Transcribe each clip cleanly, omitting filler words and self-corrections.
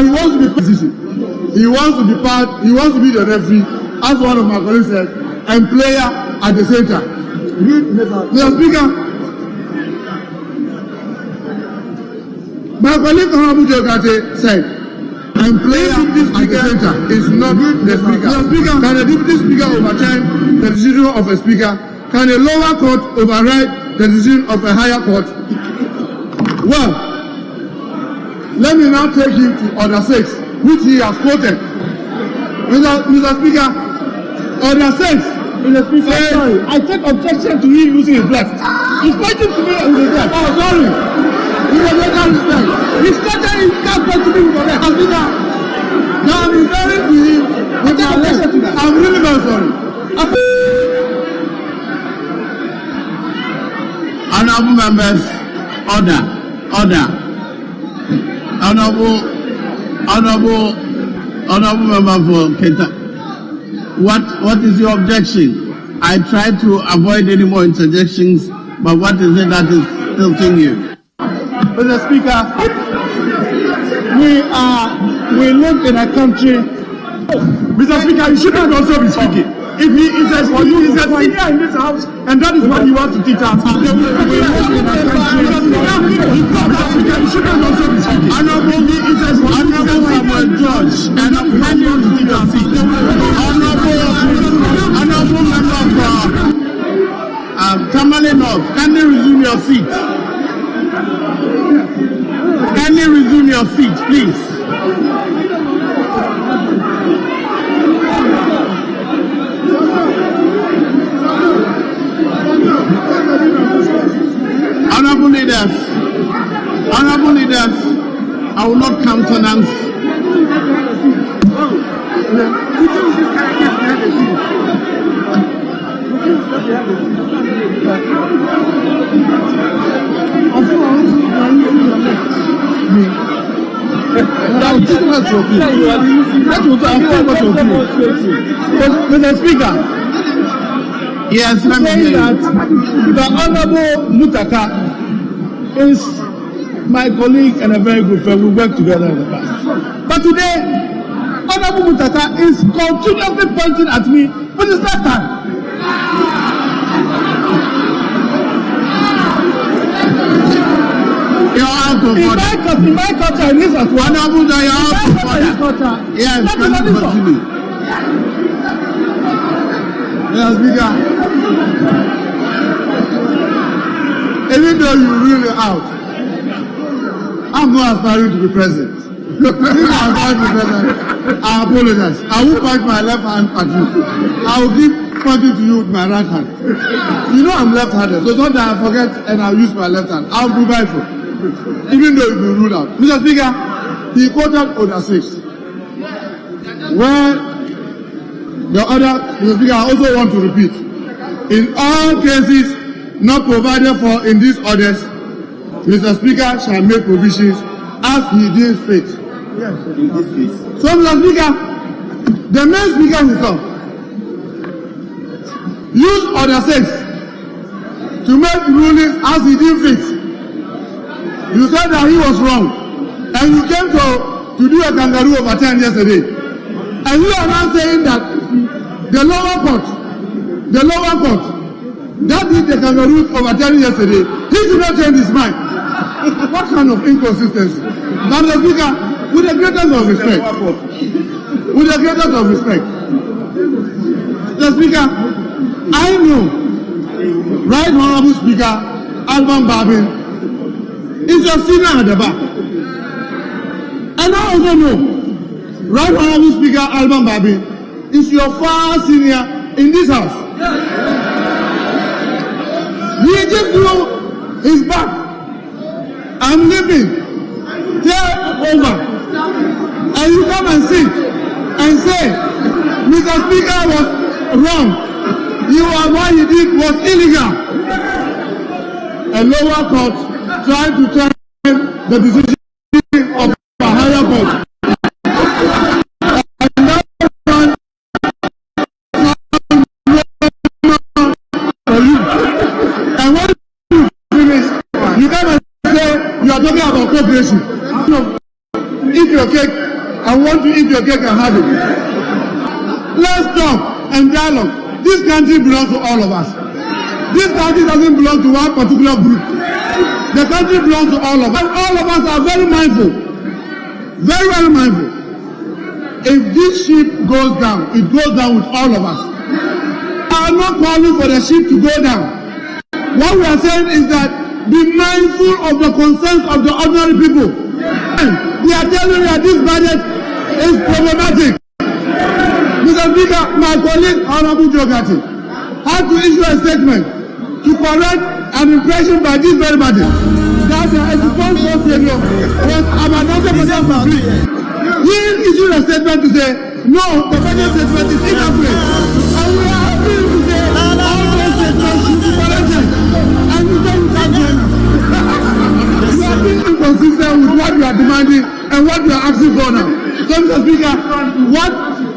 Now he wants to be position. He wants to be part. He wants to be the referee, as one of my colleagues said, and player at the same time. Mr. Speaker, my colleague Honorable Jokate said, and player at the same time is not the speaker. Mr. Speaker, can a deputy speaker overturn the decision of a speaker? Can a lower court override the decision of a higher court? Well, let me now take him to Order 6, which he has quoted. Mr. Speaker, Order 6. Mr. Speaker, sorry, I take objection to him using his left. He's pointing to me with his left. Oh, sorry. With a greater respect. He's starting his can't point to me with the left. Speaker, now I'm referring to him with my left. I'm really very sorry. Honorable members, order. Honorable member for Kenta. What is your objection? I try to avoid any more interjections, but what is it that is tilting you? Mr. Speaker, we live in a country. Mr. Speaker, you shouldn't also be speaking. If he is a senior in this house, and that is what he wants to teach us. We live in a country. Mr. Speaker, you shouldn't also be speaking. Honorable Samuel George, and I'm handing you to your seat. Honorable member of Tamale North, can you resume your seat? Can you resume your seat, please? Honorable leaders, I will not countenance. Mr. Speaker, yes, let me hear that the Honorable Mutaka is my colleague and a very good friend. We worked together in the past. But today, Honorable Mutaka is continuously pointing at me with his left hand. You're out of order. In my culture, it is as one. Honorable, you're out of order. Yes, can you continue? Mr. Speaker, even though you rule it out, I'm not aspiring to be president. If I'm aspiring to be president, I apologize. I will point my left hand at you. I will keep pointing to you with my right hand. You know I'm left-handed, so sometimes I forget and I'll use my left hand. I'll be mindful, even though you've been ruled out. Mr. Speaker, he quoted Order 6, where the other, Mr. Speaker, I also want to repeat, in all cases not provided for in these orders, Mr. Speaker shall make provisions as he deems fit. Yes, in this case. So, Mr. Speaker, the main speaker himself used Order 6 to make rulings as he deems fit. You said that he was wrong, and you came to do a kangaroo overturn yesterday, and you are now saying that the lower court that did the kangaroo overturning yesterday, he did not change his mind. What kind of inconsistency? Now, Mr. Speaker, with the greatest of respect, Mr. Speaker, I know Right Honorable Speaker Alban Babin is your senior at the back. And I also know Right Honorable Speaker Alban Babin is your far senior in this house. He just threw his back. I'm leaving. Tear over. And you come and sit and say, Mr. Speaker was wrong. You are what he did was illegal. A lower court trying to turn the decision of a higher court. And that one for you. And when you finish, you come and say you are talking about cooperation. If your cake and want to eat your cake and have it. Let's talk and dialogue. This country belongs to all of us. This country doesn't belong to one particular group. The country belongs to all of us. All of us are very mindful. Very, very mindful. If this ship goes down, it goes down with all of us. I am not calling for the ship to go down. What we are saying is that be mindful of the concerns of the ordinary people. They are telling you that this budget is problematic. Mr. Speaker, my colleague Honorable Jogati had to issue a statement to correct an impression by this very body that the Education Stadium was about 90% complete. He issued a statement to say, no, the budget statement is inaccurate. And we are happy to say all those statements should be corrected. And we say we can't do it. You are being inconsistent with what you are demanding and what you are asking for now. So, Mr. Speaker, what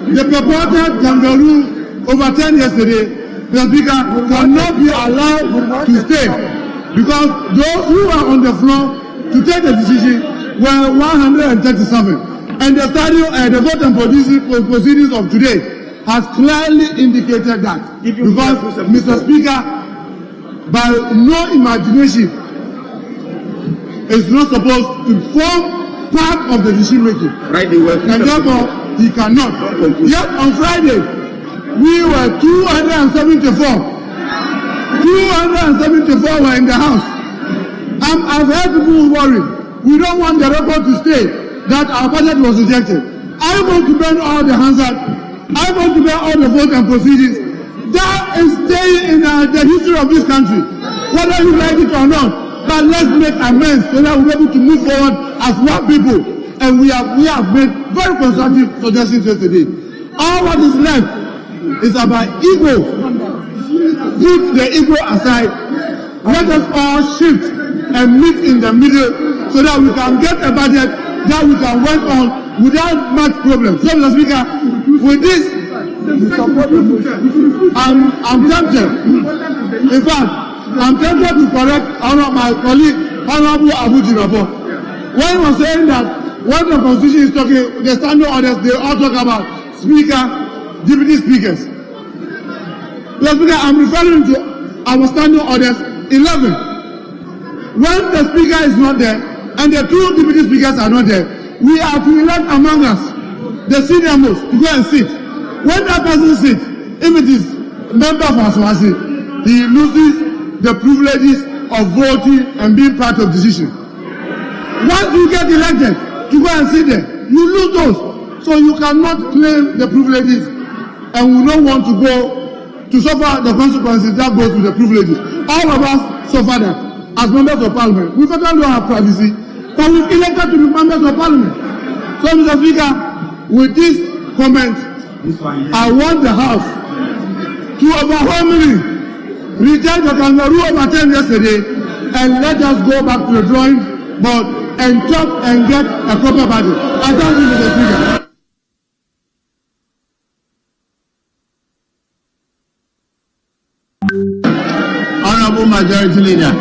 the purported kangaroo overturned yesterday, Mr. Speaker, cannot be allowed to stay because those who are on the floor to take the decision were 137. And the vote and proceedings of today has clearly indicated that. Because, Mr. Speaker, by no imagination, is not supposed to form part of the decision making. Right, and therefore, he cannot. Yet on Friday, we were 274. 274 were in the house. I've heard people worried. We don't want the record to stay that our budget was rejected. I want to burn all the Hansard. I want to burn all the vote and proceedings. That is staying in the history of this country, whether you like it or not. But let's make amends so that we're able to move forward as one people. And we have made very constructive suggestions yesterday. All what is left is about ego. Put the ego aside. Let us all shift and meet in the middle so that we can get a budget that we can work on without much problem. So, Mr. Speaker, with this, I'm tempted. In fact, I'm tempted to correct my colleague, Honorable Abu Jinabo. When he was saying that when the Constitution is talking, the standing orders, they all talk about Speaker, Deputy Speakers. Mr. Speaker, I'm referring to our standing orders 11. When the Speaker is not there, and the two deputy speakers are not there, we are to elect among us the senior most to go and sit. When that person sits, if it is member of Aswasi, he loses the privileges of voting and being part of decision. Once you get elected to go and sit there, you lose those. So you cannot claim the privileges, and we don't want to go to suffer the consequences that goes with the privileges. All of us suffer that as members of parliament. We certainly don't have privacy, but we've elected to be members of parliament. So, Mr. Speaker, with this comment, I want the House to overwhelmingly reject the kangaroo overturned yesterday and let us go back to the drawing board and talk and get a proper budget. I thank you, Mr. Speaker. Honorable Majority Leader.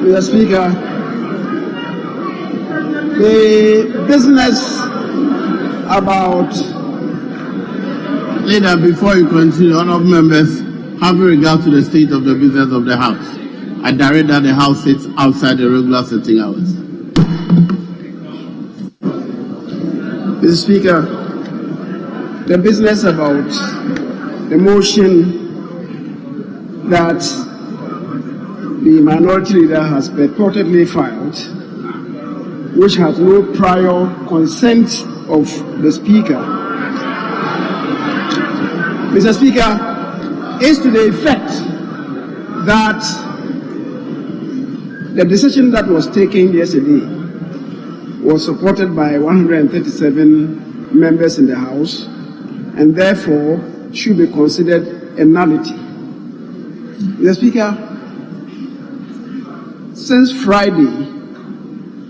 Mr. Speaker, the business about... Leader, before you continue, honorable members, having regard to the state of the business of the House, I direct that the House sits outside the regular sitting hours. Mr. Speaker, the business about the motion that the minority leader has purportedly filed, which has no prior consent of the Speaker. Mr. Speaker, is to the effect that the decision that was taken yesterday was supported by 137 members in the House and therefore should be considered a nullity. Mr. Speaker, since Friday,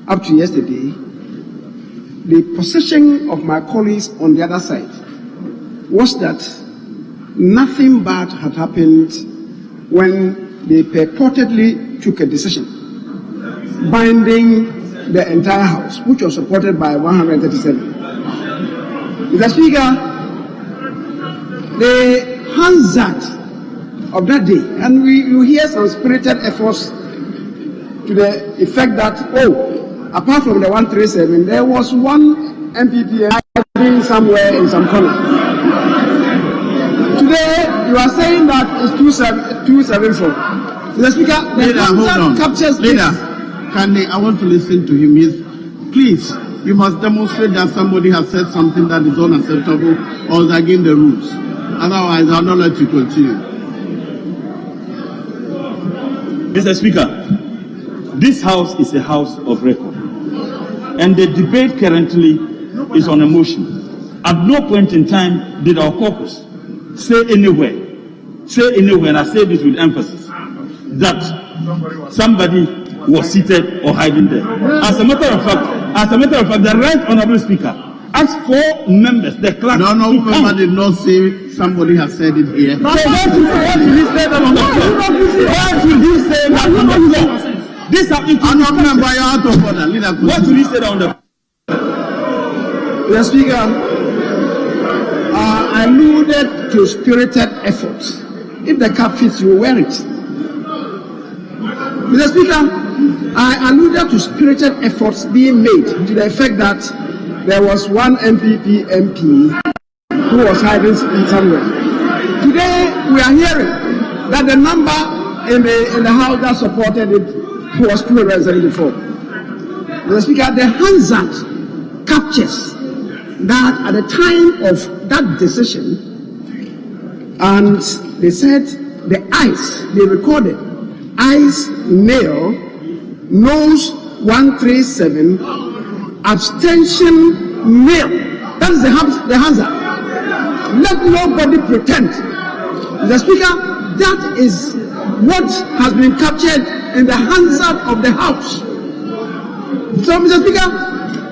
up to yesterday, the position of my colleagues on the other side was that nothing bad had happened when they purportedly took a decision binding the entire House, which was supported by 137. Mr. Speaker, the hazard of that day, and you hear some spirited efforts to the effect that, apart from the 137, there was one MPP hiding somewhere in some corner. Today, you are saying that it's 274. Mr. Speaker, the hazard captures this. I want to listen to him. Please, you must demonstrate that somebody has said something that is unacceptable or is against the rules. Otherwise, I'll not let you continue. Mr. Speaker, this House is a House of record. And the debate currently is on a motion. At no point in time did our caucus say anywhere, and I say this with emphasis, that somebody was seated or hiding there. As a matter of fact, the Right Honourable Speaker asked 4 members, the clerk, no, member did not say somebody has said it here. So why should he say that on the floor? Why should he say that on the floor? These are Honourable member, you're out of order. Why should he say that on the floor? Mr. Speaker, I alluded to spirited efforts. If the cap fits, you wear it. Mr. Speaker, I alluded to spirited efforts being made to the effect that there was one MPP MP who was hiding somewhere. Today, we are hearing that the number in the House that supported it was 274. Mr. Speaker, the hazard captures that at the time of that decision, and they said the ayes, they recorded ayes nil, noes 137, abstention nil. That is the hazard. Let nobody pretend. Mr. Speaker, that is what has been captured in the hazard of the House. So, Mr. Speaker,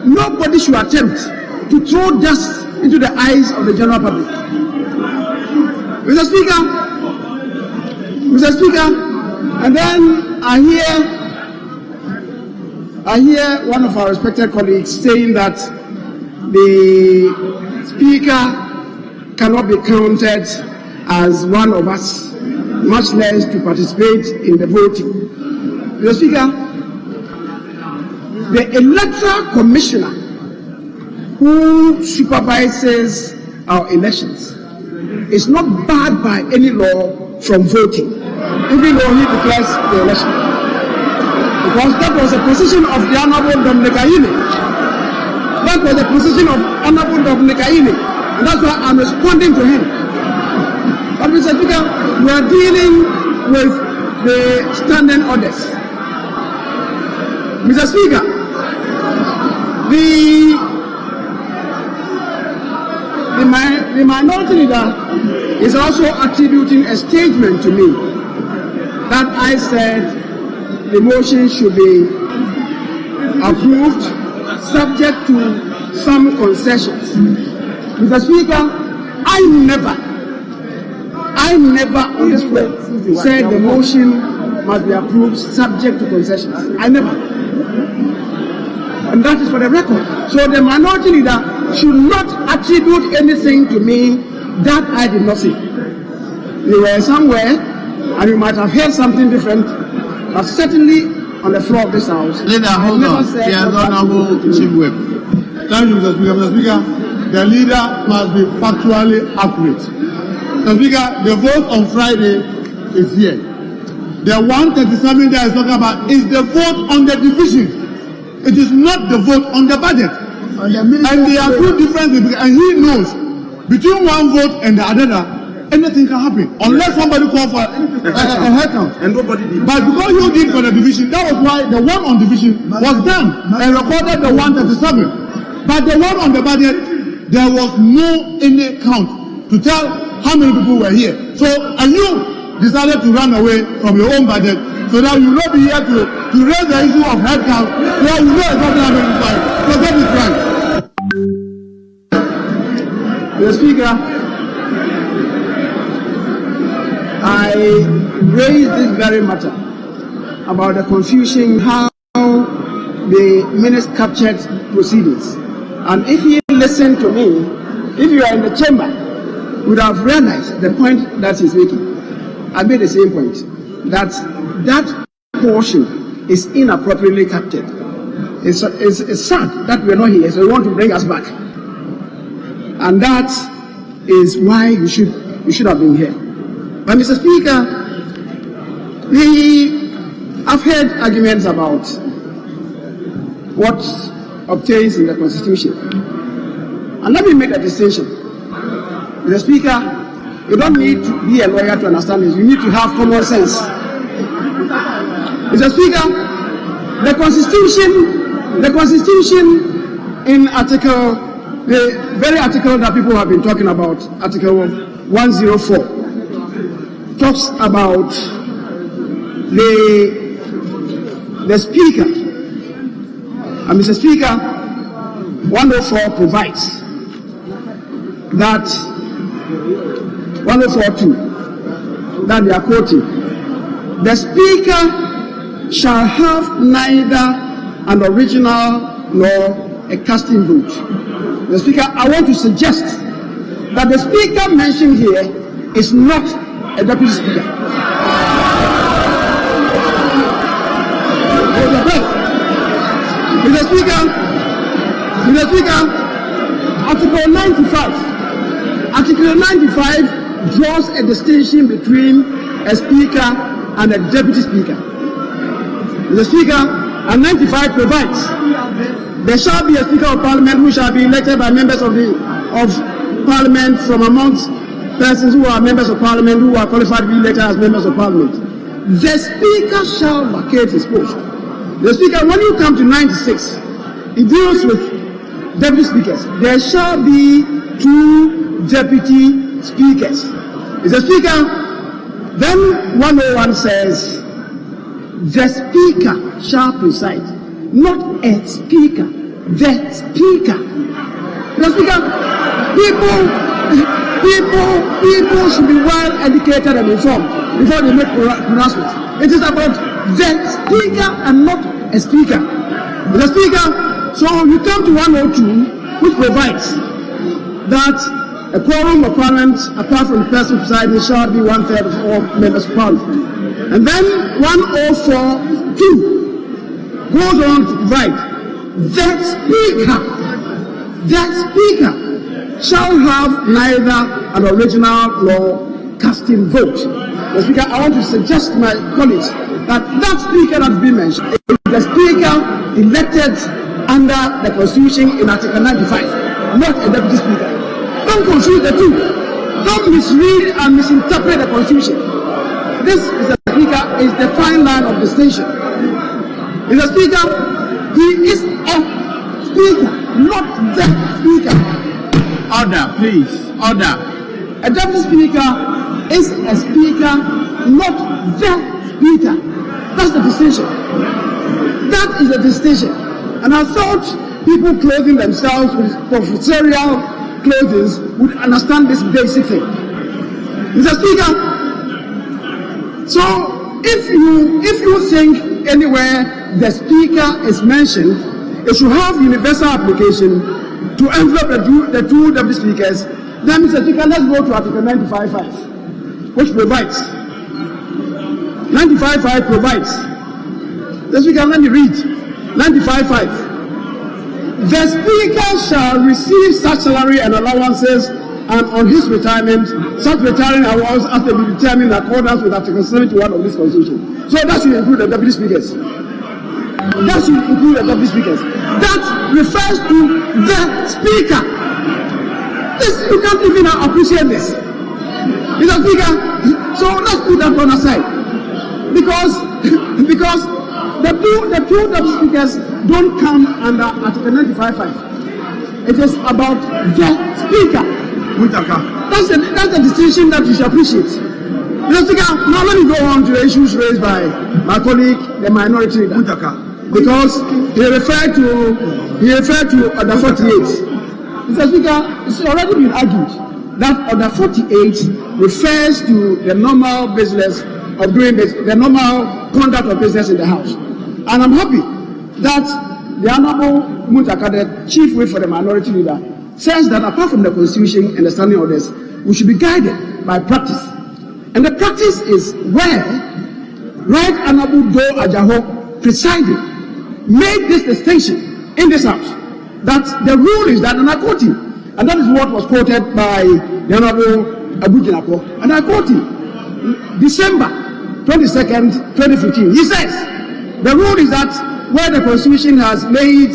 nobody should attempt to throw dust into the eyes of the general public. Mr. Speaker, and then I hear one of our respected colleagues saying that the Speaker cannot be counted as one of us, much less to participate in the voting. Mr. Speaker, the Electoral Commissioner who supervises our elections is not barred by any law from voting, even though he declares the election. Because that was the position of the Honorable Dominic Ayine. That was the position of Honorable Dominic Ayine. And that's why I'm responding to him. But Mr. Speaker, we are dealing with the standing orders. Mr. Speaker, the minority leader is also attributing a statement to me that I said the motion should be approved subject to some concessions. Mr. Speaker, I never on this floor said the motion must be approved subject to concessions. I never. And that is for the record. So the minority leader should not attribute anything to me that I did not say. You were somewhere and you might have heard something different, but certainly on the floor of this House, Leader, hold on. Yes, Honorable Chief Whip. Thank you, Mr. Speaker. Mr. Speaker, the leader must be factually accurate. Mr. Speaker, the vote on Friday is here. The 137 that is talking about is the vote on the division. It is not the vote on the budget. And there are two differences, and he knows between one vote and the other, anything can happen unless somebody call for a head count. And nobody did. But because you did for the division, that was why the one on division was done and recorded the 137. But the one on the budget, there was no any count to tell how many people were here. So, and you decided to run away from your own budget so that you will not be here to raise the issue of head count. Well, you know Mr. Speaker, I raised this very matter about the confusion how the minister captured proceedings. And if you listen to me, if you are in the chamber, you would have realized the point that he's making. I made the same point, that that portion is inappropriately captured. It's sad that we are not here, so we want to bring us back. And that is why you should have been here. But Mr. Speaker, I've heard arguments about what obtains in the Constitution. And let me make a distinction. Mr. Speaker, you don't need to be a lawyer to understand this. You need to have common sense. Mr. Speaker, the Constitution in the very article that people have been talking about, Article 104, talks about the Speaker. And Mr. Speaker, 104 provides that 104.2, that they are quoting, the Speaker shall have neither an original nor a casting vote. The Speaker, I want to suggest that the Speaker mentioned here is not a Deputy Speaker. Mr. Speaker, Article 95 draws a distinction between a Speaker and a Deputy Speaker. Mr. Speaker, and 95 provides there shall be a Speaker of Parliament who shall be elected by members of Parliament from amongst persons who are members of Parliament who are qualified to be elected as members of Parliament. The Speaker shall vacate his post. The Speaker, when you come to 96, it deals with Deputy Speakers. There shall be 2 Deputy Speakers. Mr. Speaker, then 101 says, the Speaker shall preside, not a Speaker, the Speaker. Mr. Speaker, people should be well educated and informed before they make pronouncements. It is about the Speaker and not a Speaker. Mr. Speaker, so you come to 102, which provides that a quorum of Parliament, apart from the person presiding, shall be 1/3 of all members of Parliament. And then 104.2 goes on to provide that Speaker shall have neither an original nor casting vote. Mr. Speaker, I want to suggest to my colleagues that Speaker that's been mentioned is the Speaker elected under the Constitution in Article 95, not a Deputy Speaker. Don't confuse the two. Don't misread and misinterpret the Constitution. This, Mr. Speaker, is the fine line of distinction. Mr. Speaker, he is a Speaker, not the Speaker. Order, please. Order. A Deputy Speaker is a Speaker, not the Speaker. That's the distinction. That is the distinction. And I thought people clothing themselves with professorial clothing would understand this basic thing. Mr. Speaker, so if you think anywhere the Speaker is mentioned, it should have universal application to envelop the 2 Deputy Speakers. Then, Mr. Speaker, let's go to Article 95.5, which provides. 95.5 provides. Mr. Speaker, let me read. 95.5. The Speaker shall receive such salary and allowances, and on his retirement, such retiring awards as may be determined in accordance with Article 71 of this Constitution. So that should include the Deputy Speakers. That should include the Deputy Speakers. That refers to the Speaker. This, you can't even appreciate this. Mr. Speaker, so let's put that one aside. Because the two Deputy Speakers don't come under Article 95.5. It is about the Speaker. That's the distinction that you should appreciate. Mr. Speaker, now let me go on to the issues raised by my colleague, the minority leader. Because he referred to Order 48. Mr. Speaker, it's already been argued that Order 48 refers to the normal business of doing this, the normal conduct of business in the House. And I'm happy that the Honorable Muntaka, the Chief Whip for the Minority Leader, says that apart from the Constitution and the standing orders, we should be guided by practice. And the practice is where Right Honorable Doe Ajaho presiding made this distinction in this House, that the rule is that, and I quote him, and that is what was quoted by the Honorable Abu Jinako, and I quote him, December 22nd, 2015, he says, the rule is that where the Constitution has made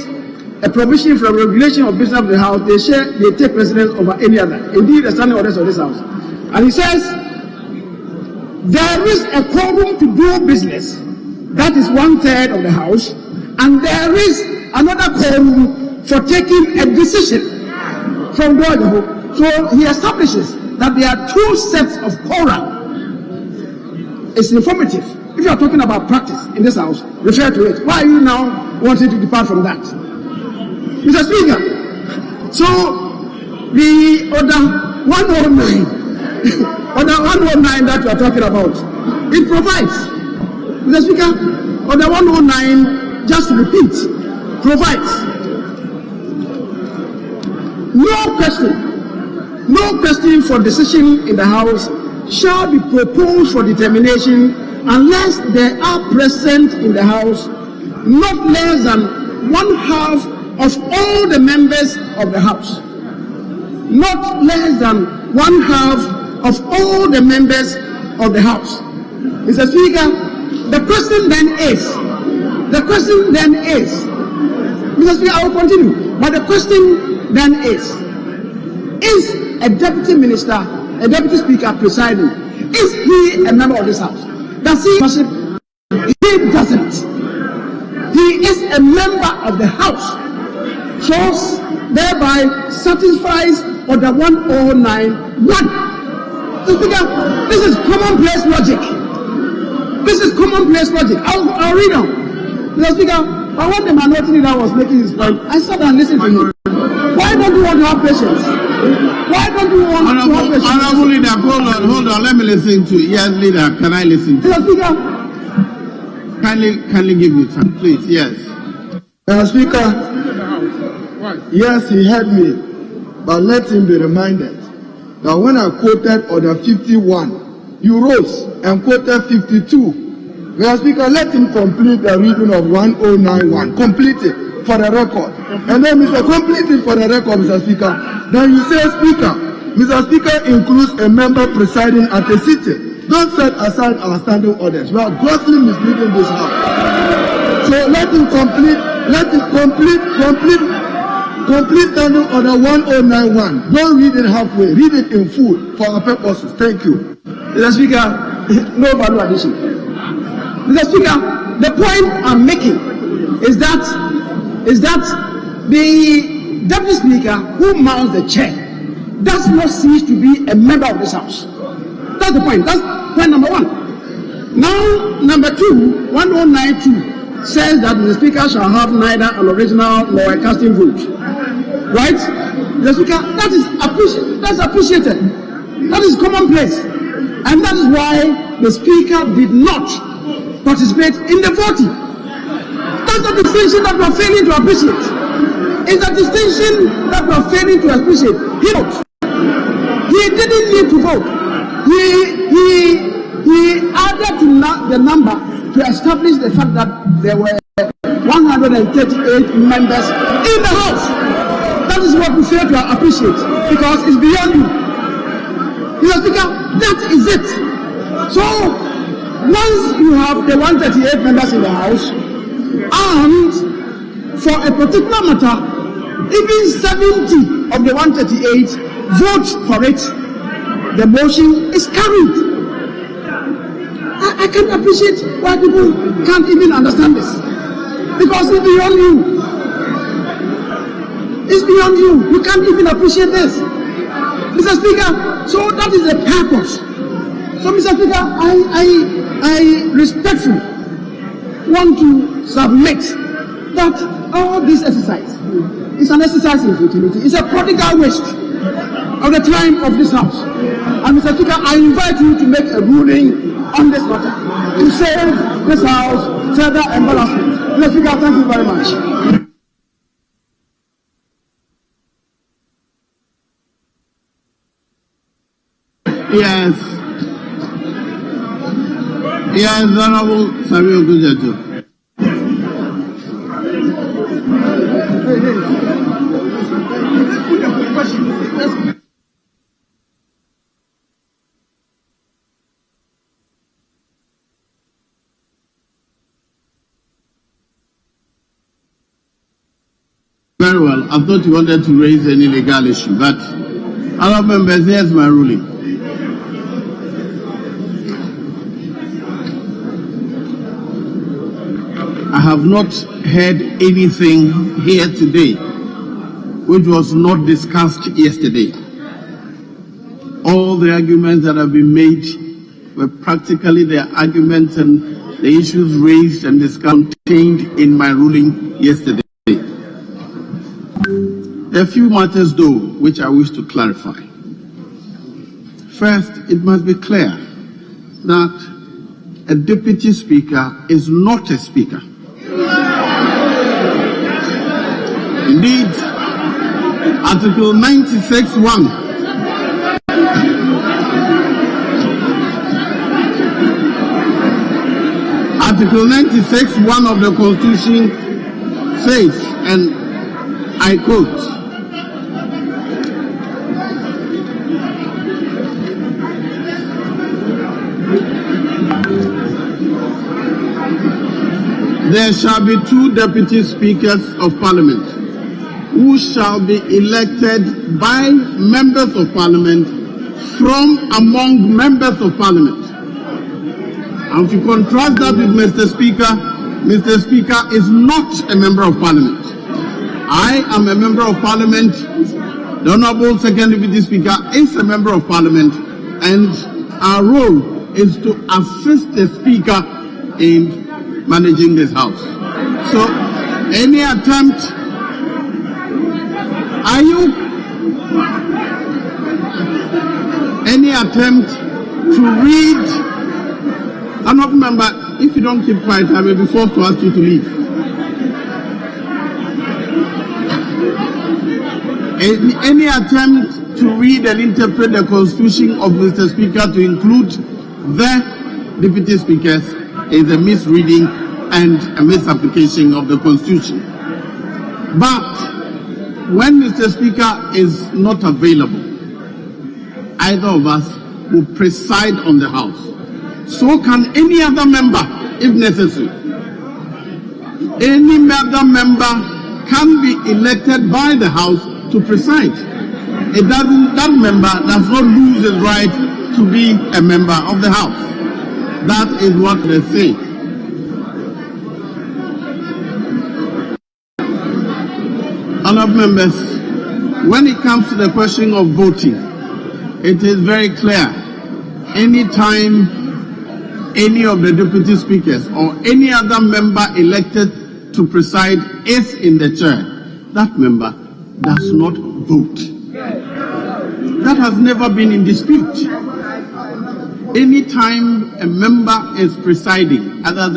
a provision for regulation of business of the House, they take precedence over any other. Indeed, the standing orders of this House. And he says, there is a quorum to do business, that is 1/3 of the House, and there is another quorum for taking a decision from Doe. So he establishes that there are two sets of quorum. It's informative. If you are talking about practice in this House, refer to it. Why are you now wanting to depart from that? Mr. Speaker, so the Order 109, Order 109 that you are talking about, it provides, Mr. Speaker, Order 109, just to repeat, provides no question for decision in the House shall be proposed for determination unless there are present in the House not less than 1/2 of all the members of the House. Not less than 1/2 of all the members of the House. Mr. Speaker, the question then is, Mr. Speaker, I will continue, but the question then is a deputy minister, a deputy speaker presiding, is he a member of this House? Does he worship? He doesn't. He is a member of the House. So thereby satisfies Order 109(1). Mr. Speaker, this is commonplace logic. I'll read on. Mr. Speaker, but when the minority leader was making his point, I sat and listened to him. Why don't you want to have patience? Honorable Leader, hold on, let me listen to you. Yes, Leader, can I listen to you? Mr. Speaker, kindly give me time, please, yes. Mr. Speaker, yes, he heard me, but let him be reminded that when I quoted Order 51, you rose and quoted 52. Mr. Speaker, let him complete the reading of 1091. Complete it for the record. And then, complete it for the record, Mr. Speaker. Then you say, Speaker, Mr. Speaker includes a member presiding at a sitting. Don't set aside our standing orders. We are grossly misleading this House. So let him complete standing order 1091. Don't read it halfway. Read it in full for our purposes. Thank you. Mr. Speaker, no value addition. Mr. Speaker, the point I'm making is that the Deputy Speaker who mounts the chair does not cease to be a member of this House. That's the point. That's point number one. Now, number two, 1092 says that the Speaker shall have neither an original nor a casting vote. Right? The Speaker, that is appreciated. That is commonplace. And that is why the Speaker did not participate in the voting. That's the distinction that we are failing to appreciate. It's the distinction that we are failing to appreciate. He didn't need to vote. He added to the number to establish the fact that there were 138 members in the House. That is what we fail to appreciate because it's beyond you. Mr. Speaker, that is it. So, once you have the 138 members in the House, and for a particular matter, even 70 of the 138 vote for it, the motion is carried. I can't appreciate why people can't even understand this. Because it's beyond you. It's beyond you. You can't even appreciate this. Mr. Speaker, so that is the purpose. So, Mr. Speaker, I respectfully want to submit that all this exercise is an exercise in futility. It's a prodigal waste of the time of this house. And Mr. Speaker, I invite you to make a ruling on this matter to save this house further embarrassment. Mr. Speaker, thank you very much. Yes. Yes, Honorable Samuel Gujato. Very well. I thought you wanted to raise any legal issue, but other members, here's my ruling. I have not heard anything here today which was not discussed yesterday. All the arguments that have been made were practically the arguments and the issues raised and discussed contained in my ruling yesterday. There are a few matters, though, which I wish to clarify. First, it must be clear that a deputy speaker is not a speaker. Indeed, Article 96(1) Article 96(1) of the Constitution says, and I quote, there shall be 2 deputy speakers of parliament who shall be elected by members of parliament from among members of parliament. And if you contrast that with Mr. Speaker is not a member of parliament. I am a member of parliament. The Honorable Second Deputy Speaker is a member of parliament, and our role is to assist the speaker in managing this house. So any attempt, any attempt to read, I'm not a member, if you don't keep quiet, I will be forced to ask you to leave. Any attempt to read and interpret the Constitution of Mr. Speaker to include the deputy speakers is a misreading and a misapplication of the Constitution. But when Mr. Speaker is not available, either of us will preside on the House. So can any other member, if necessary. Any other member can be elected by the House to preside. That member does not lose his right to be a member of the House. That is what they say. Honourable members, when it comes to the question of voting, it is very clear. Anytime any of the deputy speakers or any other member elected to preside is in the chair, that member does not vote. That has never been in dispute. Anytime a member is presiding, either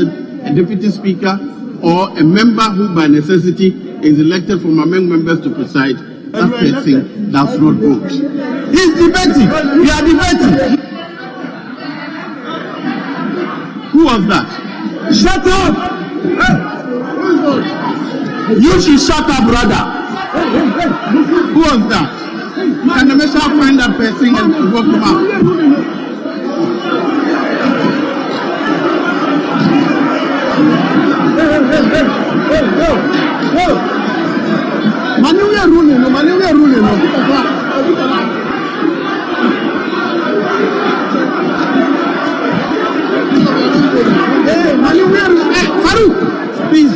a deputy speaker or a member who by necessity is elected from among members to preside, that person does not vote. He's debating. We are debating. Who was that? Shut up! You should shut up, brother. Who was that? Can the messenger find that person and walk him out? Manu, we are ruling. Hey, Manu, we are ruling. Hey, Farouk, please.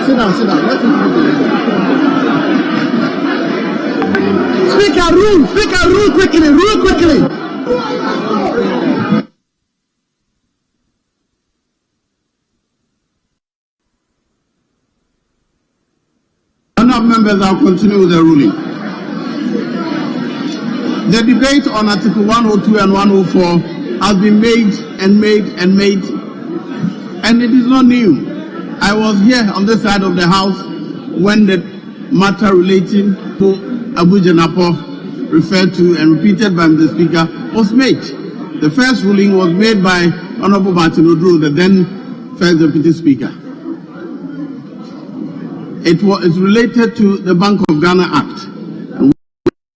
Sit down. Let him speak a rule quickly. members, I'll continue with the ruling. The debate on Article 102 and 104 has been made, and it is not new. I was here on this side of the House when the matter relating to Abuja Napo, referred to and repeated by Mr. Speaker, was made. The first ruling was made by Honorable Martin Oduro, the then First Deputy Speaker. It was related to the Bank of Ghana Act,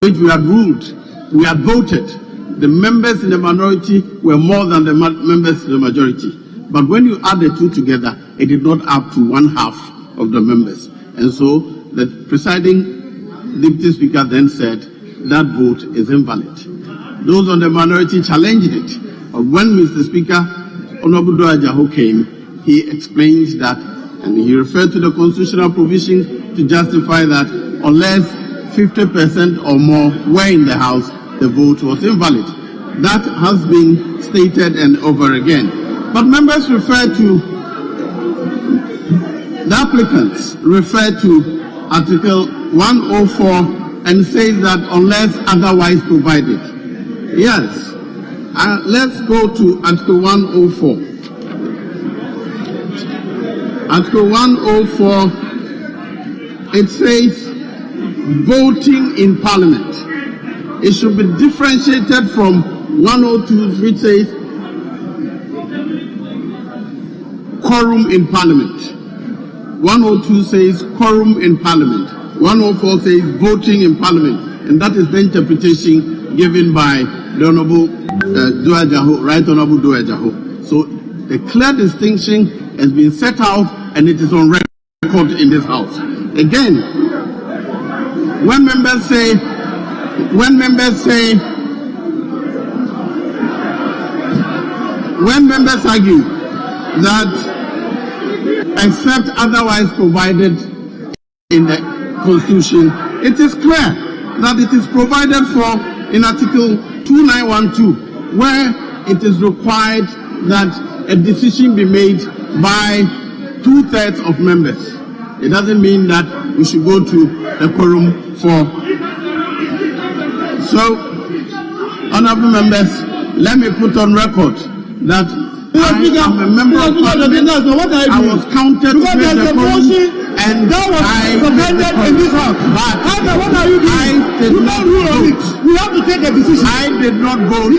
which we had ruled, we had voted. The members in the minority were more than the members in the majority. But when you add the two together, it did not add to 1/2 of the members. And so the presiding Deputy Speaker then said that vote is invalid. Those on the minority challenged it. But when Mr. Speaker, Honorable Doe Ajaho came, he explained that, and he referred to the constitutional provisions to justify that unless 50% or more were in the House, the vote was invalid. That has been stated and over again. But members refer to, the applicants refer to Article 104 and says that unless otherwise provided. Yes. Let's go to Article 104. Article 104, it says voting in Parliament. It should be differentiated from 102, which says quorum in Parliament. 102 says quorum in Parliament. 104 says voting in Parliament. And that is the interpretation given by the Honorable Doe Ajaho, Right Honorable Doe Ajaho. So the clear distinction has been set out and it is on record in this House. Again, when members argue that except otherwise provided in the Constitution, it is clear that it is provided for in Article 2912, where it is required that a decision be made by 2/3 of members. It doesn't mean that we should go to the quorum for. So, honorable members, let me put on record that I am a member of Parliament. I was counted to make the quorum, and that was suspended in this House. But what are you doing? You don't rule on it. You have to take a decision. I did not vote.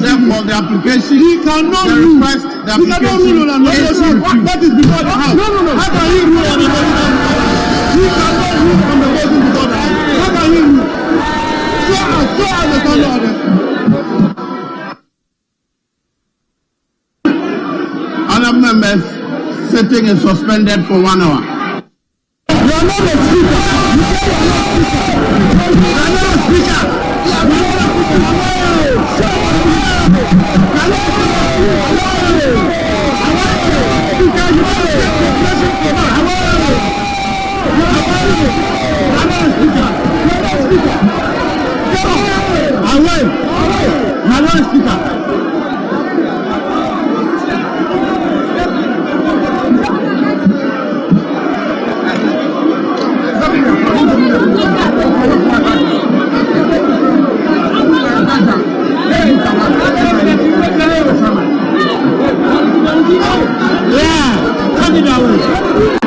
Therefore, the application, the request, the application is refused. That is before the House. No. How can you rule on the voting? You cannot rule on the voting before the House. How can you rule? So understand all this. Other members, sitting is suspended for 1 hour. You are not a speaker. You are not a speaker. Yeah,